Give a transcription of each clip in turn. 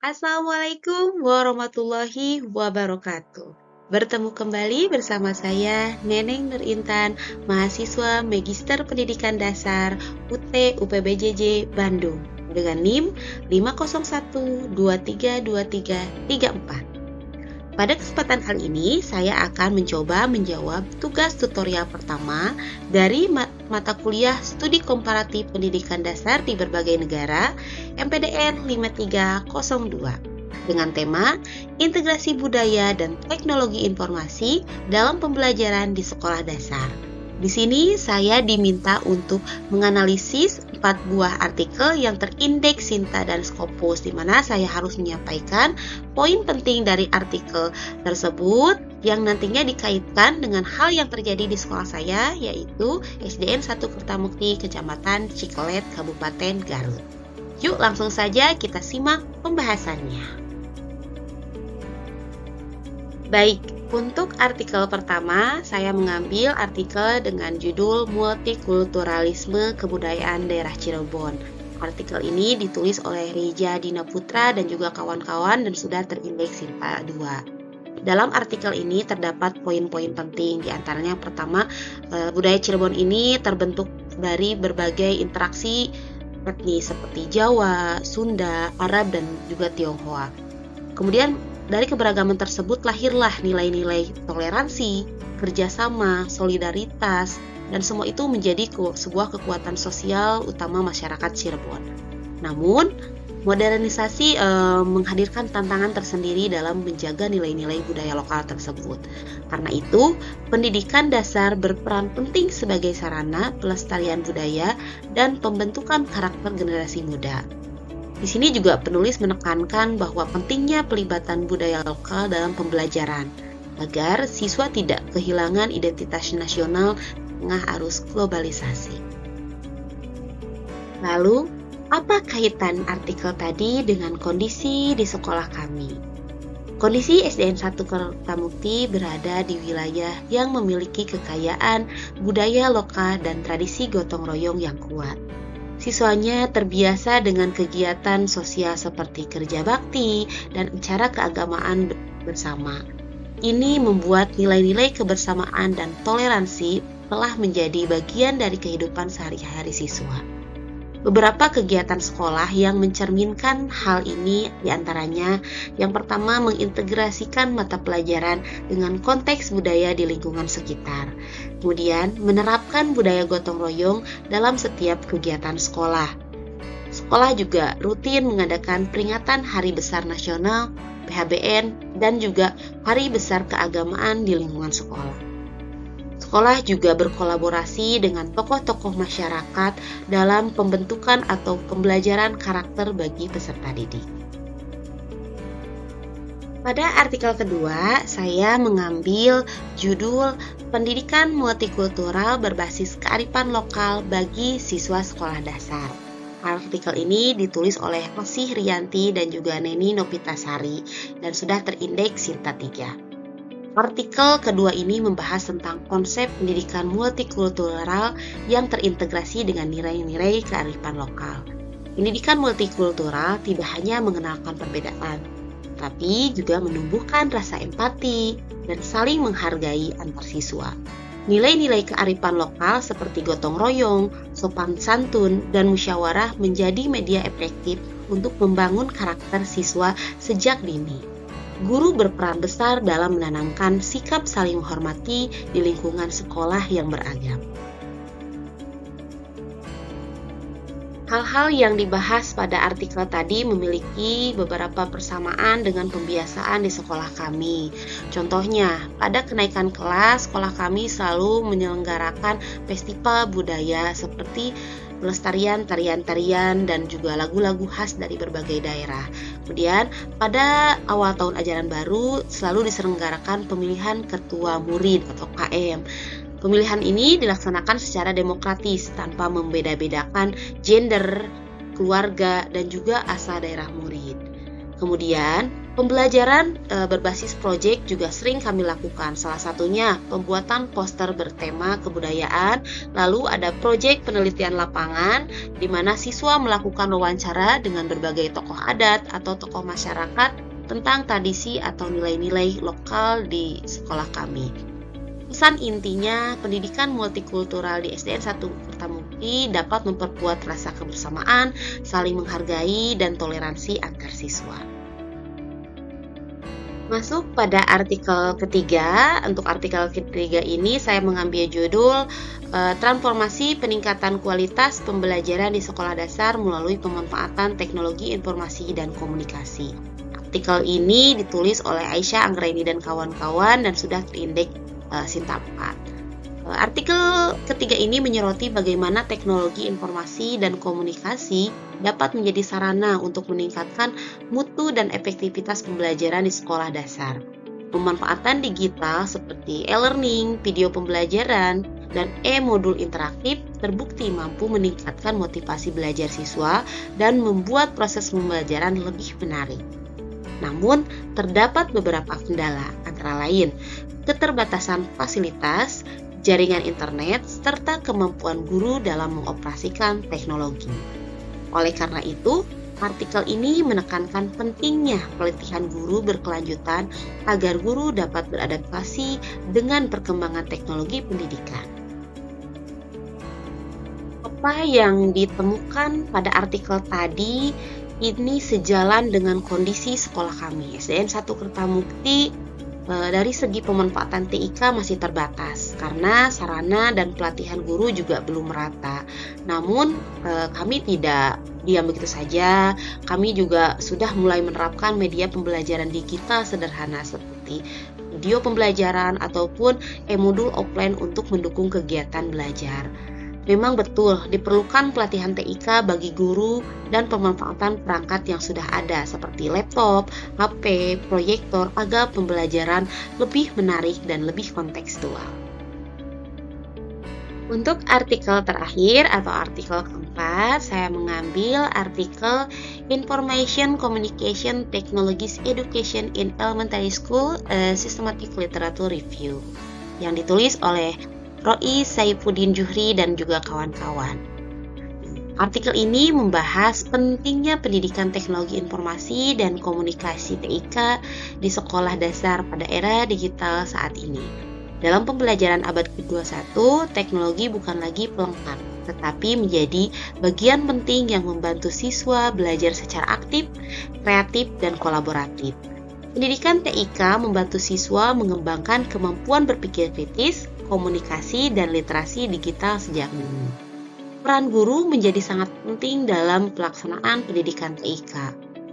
Assalamualaikum warahmatullahi wabarakatuh. Bertemu kembali bersama saya, Neneng Nur Intan, mahasiswa Magister Pendidikan Dasar UT UPBJJ Bandung dengan NIM 501232334. Pada kesempatan kali ini, saya akan mencoba menjawab tugas tutorial pertama dari mata kuliah Studi Komparatif Pendidikan Dasar di Berbagai Negara MPDN 5302 dengan tema Integrasi Budaya dan Teknologi Informasi dalam Pembelajaran di Sekolah Dasar. Di sini saya diminta untuk menganalisis 4 buah artikel yang terindeks Sinta dan Scopus, di mana saya harus menyampaikan poin penting dari artikel tersebut yang nantinya dikaitkan dengan hal yang terjadi di sekolah saya, yaitu SDN 1 Kertamukti, Kecamatan Cikolet, Kabupaten Garut. Yuk langsung saja kita simak pembahasannya. Baik, untuk artikel pertama, saya mengambil artikel dengan judul Multikulturalisme Kebudayaan Daerah Cirebon. Artikel ini ditulis oleh Reja Dina Putra dan juga kawan-kawan dan sudah terindeks Sinta 2. Dalam artikel ini terdapat poin-poin penting, di antaranya yang pertama, budaya Cirebon ini terbentuk dari berbagai interaksi etnis seperti Jawa, Sunda, Arab, dan juga Tionghoa. Kemudian dari keberagaman tersebut lahirlah nilai-nilai toleransi, kerjasama, solidaritas, dan semua itu menjadi sebuah kekuatan sosial utama masyarakat Cirebon. Namun, modernisasi menghadirkan tantangan tersendiri dalam menjaga nilai-nilai budaya lokal tersebut. Karena itu, pendidikan dasar berperan penting sebagai sarana pelestarian budaya dan pembentukan karakter generasi muda. Di sini juga penulis menekankan bahwa pentingnya pelibatan budaya lokal dalam pembelajaran agar siswa tidak kehilangan identitas nasional di tengah arus globalisasi. Lalu, apa kaitan artikel tadi dengan kondisi di sekolah kami? Kondisi SDN 1 Kertamukti berada di wilayah yang memiliki kekayaan budaya lokal dan tradisi gotong royong yang kuat. Siswanya terbiasa dengan kegiatan sosial seperti kerja bakti dan acara keagamaan bersama. Ini membuat nilai-nilai kebersamaan dan toleransi telah menjadi bagian dari kehidupan sehari-hari siswa. Beberapa kegiatan sekolah yang mencerminkan hal ini diantaranya yang pertama mengintegrasikan mata pelajaran dengan konteks budaya di lingkungan sekitar. Kemudian menerapkan budaya gotong royong dalam setiap kegiatan sekolah. Sekolah juga rutin mengadakan peringatan Hari Besar Nasional, PHBN, dan juga Hari Besar Keagamaan di lingkungan sekolah. Sekolah juga berkolaborasi dengan tokoh-tokoh masyarakat dalam pembentukan atau pembelajaran karakter bagi peserta didik. Pada artikel kedua, saya mengambil judul Pendidikan Multikultural Berbasis Kearifan Lokal bagi Siswa Sekolah Dasar. Artikel ini ditulis oleh Rosih Rianti dan juga Neni Nopitasari dan sudah terindeks Sinta 3. Artikel kedua ini membahas tentang konsep pendidikan multikultural yang terintegrasi dengan nilai-nilai kearifan lokal. Pendidikan multikultural tidak hanya mengenalkan perbedaan, tapi juga menumbuhkan rasa empati dan saling menghargai antar siswa. Nilai-nilai kearifan lokal seperti gotong royong, sopan santun, dan musyawarah menjadi media efektif untuk membangun karakter siswa sejak dini. Guru berperan besar dalam menanamkan sikap saling menghormati di lingkungan sekolah yang beragam. Hal-hal yang dibahas pada artikel tadi memiliki beberapa persamaan dengan pembiasaan di sekolah kami. Contohnya, pada kenaikan kelas, sekolah kami selalu menyelenggarakan festival budaya seperti pelestarian tarian-tarian dan juga lagu-lagu khas dari berbagai daerah. Kemudian pada awal tahun ajaran baru selalu diselenggarakan pemilihan ketua murid atau KM. Pemilihan ini dilaksanakan secara demokratis tanpa membeda-bedakan gender, keluarga, dan juga asal daerah murid. Kemudian Pembelajaran berbasis proyek juga sering kami lakukan. Salah satunya pembuatan poster bertema kebudayaan, lalu ada proyek penelitian lapangan di mana siswa melakukan wawancara dengan berbagai tokoh adat atau tokoh masyarakat tentang tradisi atau nilai-nilai lokal di sekolah kami. Pesan intinya, pendidikan multikultural di SDN 1 Kertamukti dapat memperkuat rasa kebersamaan, saling menghargai, dan toleransi antar siswa. Masuk pada artikel ketiga. Untuk artikel ketiga ini saya mengambil judul Transformasi Peningkatan Kualitas Pembelajaran di Sekolah Dasar melalui Pemanfaatan Teknologi Informasi dan Komunikasi. Artikel ini ditulis oleh Aisyah Anggraini dan kawan-kawan dan sudah terindeks Sinta 4. Artikel ketiga ini menyoroti bagaimana teknologi informasi dan komunikasi dapat menjadi sarana untuk meningkatkan mutu dan efektivitas pembelajaran di sekolah dasar. Pemanfaatan digital seperti e-learning, video pembelajaran, dan e-modul interaktif terbukti mampu meningkatkan motivasi belajar siswa dan membuat proses pembelajaran lebih menarik. Namun, terdapat beberapa kendala, antara lain keterbatasan fasilitas, jaringan internet, serta kemampuan guru dalam mengoperasikan teknologi. Oleh karena itu, artikel ini menekankan pentingnya pelatihan guru berkelanjutan agar guru dapat beradaptasi dengan perkembangan teknologi pendidikan. Apa yang ditemukan pada artikel tadi ini sejalan dengan kondisi sekolah kami. SDN 1 Kertamukti dari segi pemanfaatan TIK masih terbatas karena sarana dan pelatihan guru juga belum merata. Namun kami tidak diam begitu saja. Kami juga sudah mulai menerapkan media pembelajaran digital sederhana seperti video pembelajaran ataupun e-modul offline untuk mendukung kegiatan belajar. Memang betul diperlukan pelatihan TIK bagi guru dan pemanfaatan perangkat yang sudah ada seperti laptop, HP, proyektor agar pembelajaran lebih menarik dan lebih kontekstual. Untuk artikel terakhir atau artikel keempat, saya mengambil artikel Information Communication Technologies Education in Elementary School, Systematic Literature Review, yang ditulis oleh Ro'i Saifuddin Juhri dan juga kawan-kawan. Artikel ini membahas pentingnya pendidikan teknologi informasi dan komunikasi TIK di sekolah dasar pada era digital saat ini. Dalam pembelajaran abad ke-21, teknologi bukan lagi pelengkap, tetapi menjadi bagian penting yang membantu siswa belajar secara aktif, kreatif, dan kolaboratif. Pendidikan TIK membantu siswa mengembangkan kemampuan berpikir kritis, komunikasi, dan literasi digital sejak dini. Peran guru menjadi sangat penting dalam pelaksanaan pendidikan TIK.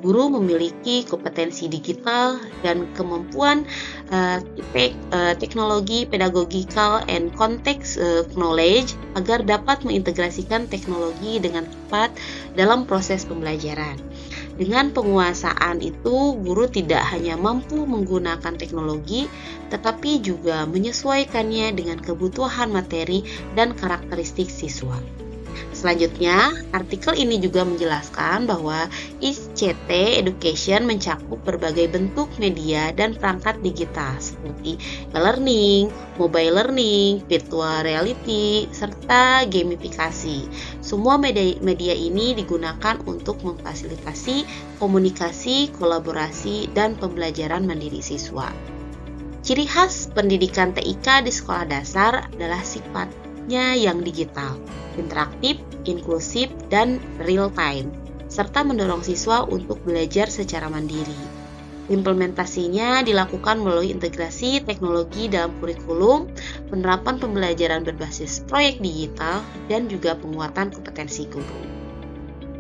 Guru memiliki kompetensi digital dan kemampuan teknologi pedagogical and context knowledge agar dapat mengintegrasikan teknologi dengan tepat dalam proses pembelajaran. Dengan penguasaan itu, guru tidak hanya mampu menggunakan teknologi, tetapi juga menyesuaikannya dengan kebutuhan materi dan karakteristik siswa. Selanjutnya, artikel ini juga menjelaskan bahwa ICT Education mencakup berbagai bentuk media dan perangkat digital seperti e-learning, mobile learning, virtual reality, serta gamifikasi. Semua media ini digunakan untuk memfasilitasi komunikasi, kolaborasi, dan pembelajaran mandiri siswa. Ciri khas pendidikan TIK di sekolah dasar adalah sifatnya yang digital, interaktif, inklusif, dan real time, serta mendorong siswa untuk belajar secara mandiri. Implementasinya dilakukan melalui integrasi teknologi dalam kurikulum, penerapan pembelajaran berbasis proyek digital, dan juga penguatan kompetensi guru.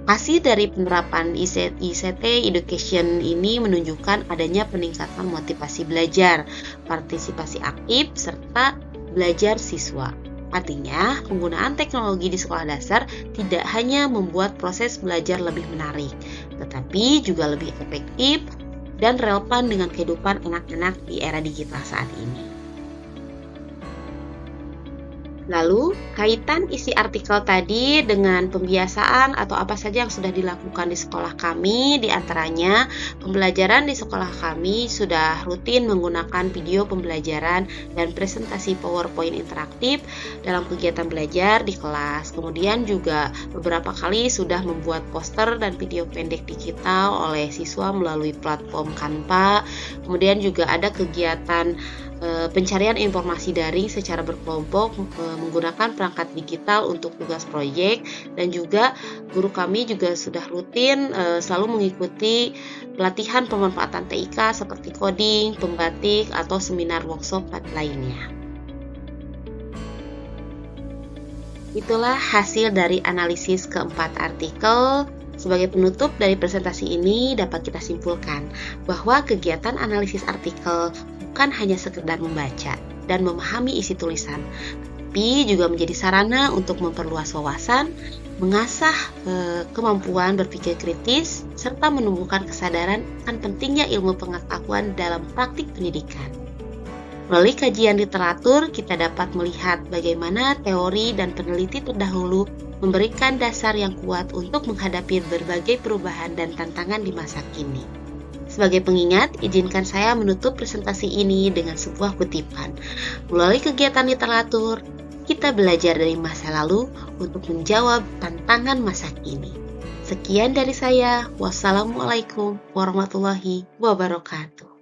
Hasil dari penerapan ICT Education ini menunjukkan adanya peningkatan motivasi belajar, partisipasi aktif, serta belajar siswa. Artinya, penggunaan teknologi di sekolah dasar tidak hanya membuat proses belajar lebih menarik, tetapi juga lebih efektif dan relevan dengan kehidupan anak-anak di era digital saat ini. Lalu, kaitan isi artikel tadi dengan pembiasaan atau apa saja yang sudah dilakukan di sekolah kami, di antaranya pembelajaran di sekolah kami sudah rutin menggunakan video pembelajaran dan presentasi PowerPoint interaktif dalam kegiatan belajar di kelas. Kemudian juga beberapa kali sudah membuat poster dan video pendek digital oleh siswa melalui platform Canva. Kemudian juga ada kegiatan pencarian informasi daring secara berkelompok menggunakan perangkat digital untuk tugas proyek, dan juga guru kami juga sudah rutin selalu mengikuti pelatihan pemanfaatan TIK seperti coding, pembatik, atau seminar workshop lainnya. Itulah hasil dari analisis keempat artikel. Sebagai penutup dari presentasi ini dapat kita simpulkan bahwa kegiatan analisis artikel bukan hanya sekedar membaca dan memahami isi tulisan, tapi juga menjadi sarana untuk memperluas wawasan, mengasah kemampuan berpikir kritis, serta menumbuhkan kesadaran akan pentingnya ilmu pengetahuan dalam praktik pendidikan. Melalui kajian literatur, kita dapat melihat bagaimana teori dan peneliti terdahulu memberikan dasar yang kuat untuk menghadapi berbagai perubahan dan tantangan di masa kini. Sebagai pengingat, izinkan saya menutup presentasi ini dengan sebuah kutipan. Melalui kegiatan literatur, kita belajar dari masa lalu untuk menjawab tantangan masa kini. Sekian dari saya. Wassalamualaikum warahmatullahi wabarakatuh.